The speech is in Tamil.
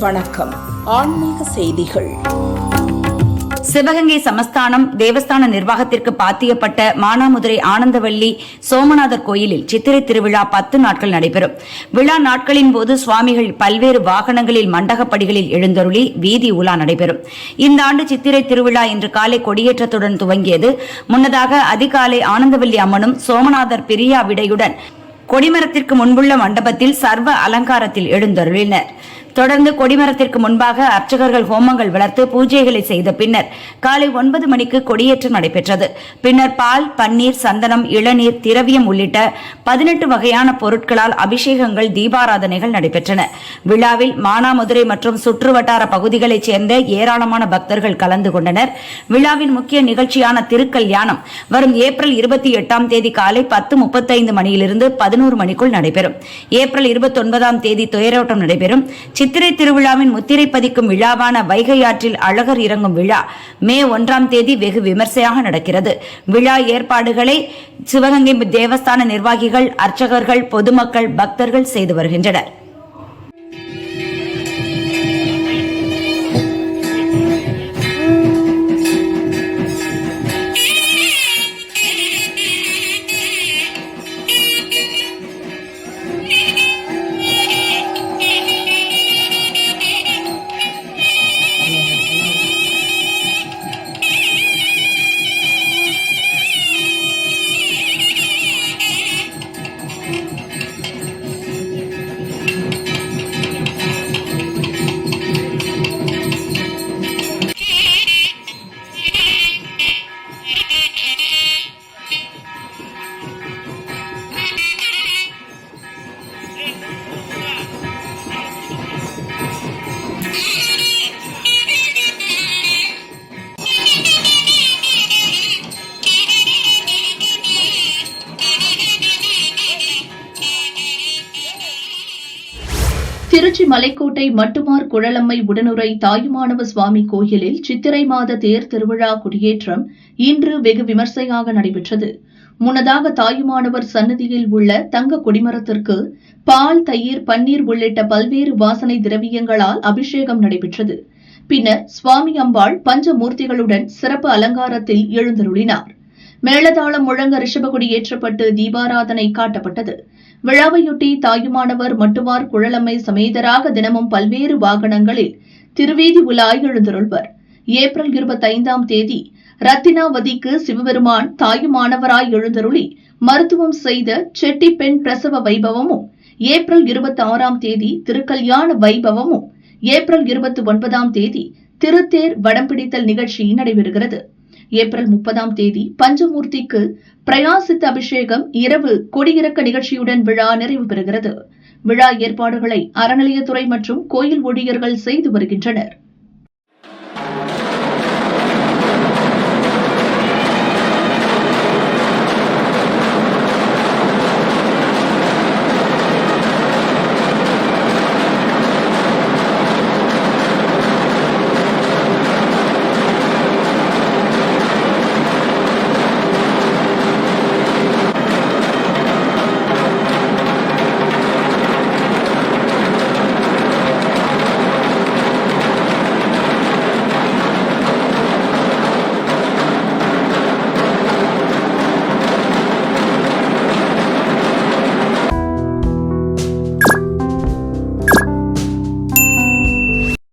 வணக்கம். ஆன்மீக செய்திகள். சிவகங்கை சமஸ்தானம் தேவஸ்தான நிர்வாகத்திற்கு பாத்தியப்பட்ட மானாமதுரை ஆனந்தவல்லி சோமநாதர் கோயிலில் சித்திரை திருவிழா 10 நாட்கள் நடைபெறும். விழா நாட்களின் போது சுவாமிகள் பல்வேறு வாகனங்களில் மண்டகப்படிகளில் எழுந்தருளி வீதி உலா நடைபெறும். இந்த ஆண்டு சித்திரை திருவிழா இன்று காலை கொடியேற்றத்துடன் துவங்கியது. முன்னதாக அதிகாலை ஆனந்தவல்லி அம்மனும் சோமநாதர் பிரியா விடையுடன் கொடிமரத்திற்கு முன்புள்ள மண்டபத்தில் சர்வ அலங்காரத்தில் எழுந்தருளினர். தொடர்ந்து கொடிமரத்திற்கு முன்பாக அர்ச்சகர்கள் ஹோமங்கள் வளர்த்து பூஜைகளை செய்த பின்னர் காலை 9 மணிக்கு கொடியேற்றம் நடைபெற்றது. பின்னர் பால், பன்னீர், சந்தனம், இளநீர், திரவியம் உள்ளிட்ட 18 வகையான பொருட்களால் அபிஷேகங்கள், தீபாராதனைகள் நடைபெற்றன. விழாவில் மானாமதுரை மற்றும் சுற்றுவட்டார பகுதிகளைச் சேர்ந்த ஏராளமான பக்தர்கள் கலந்து கொண்டனர். விழாவின் முக்கிய நிகழ்ச்சியான திருக்கல்யாணம் வரும் ஏப்ரல் 28ஆம் தேதி காலை 10:35 மணியிலிருந்து 11 மணிக்குள் நடைபெறும். ஏப்ரல் 29ஆம் தேதி துயரோட்டம் நடைபெறும். சித்திரை திருவிழாவின் முத்திரை பதிக்கும் விழாவான வைகை ஆற்றில் அழகர் இறங்கும் விழா மே 1ஆம் தேதி வெகு விமர்சையாக நடக்கிறது. விழா ஏற்பாடுகளை சிவகங்கை தேவஸ்தான நிர்வாகிகள், அர்ச்சகர்கள், பொதுமக்கள், பக்தர்கள் செய்து வருகின்றனர். திருச்சி மலைக்கோட்டை மட்டுமார் குழலம்மை உடனுறை தாயுமானவ சுவாமி கோயிலில் சித்திரை மாத தேர் திருவிழா கொடியேற்றம் இன்று வெகு விமர்சையாக நடைபெற்றது. முன்னதாக தாயுமானவர் சன்னதியில் உள்ள தங்க கொடிமரத்திற்கு பால், தயிர், பன்னீர் உள்ளிட்ட பல்வேறு வாசனை திரவியங்களால் அபிஷேகம் நடைபெற்றது. பின்னர் சுவாமி அம்பாள் பஞ்சமூர்த்திகளுடன் சிறப்பு அலங்காரத்தில் எழுந்தருளினார். மேளதாளம் முழங்க ரிஷபகுடி ஏற்றப்பட்டு தீபாராதனை காட்டப்பட்டது. விழாவையொட்டி தாயுமானவர் மட்டுமார் குழலம்மை சமேதராக தினமும் பல்வேறு வாகனங்களில் திருவீதி உலாய் எழுந்தருள்வர். ஏப்ரல் 25ஆம் தேதி ரத்தினாவதிக்கு சிவபெருமான் தாயுமானவராய் எழுந்தருளி மருத்துவம் செய்த செட்டி பெண் பிரசவ வைபவமும், ஏப்ரல் 26ஆம் தேதி திருக்கல்யாண வைபவமும், ஏப்ரல் 29ஆம் தேதி திருத்தேர் வடம் பிடித்தல் நிகழ்ச்சி நடைபெறுகிறது. ஏப்ரல் 30ஆம் தேதி பஞ்சமூர்த்திக்கு பிரயாசித்த அபிஷேகம், இரவு கொடியிறக்க நிகழ்ச்சியுடன் விழா நிறைவு பெறுகிறது. விழா ஏற்பாடுகளை அறநிலையத்துறை மற்றும் கோயில் ஊழியர்கள் செய்து வருகின்றனர்.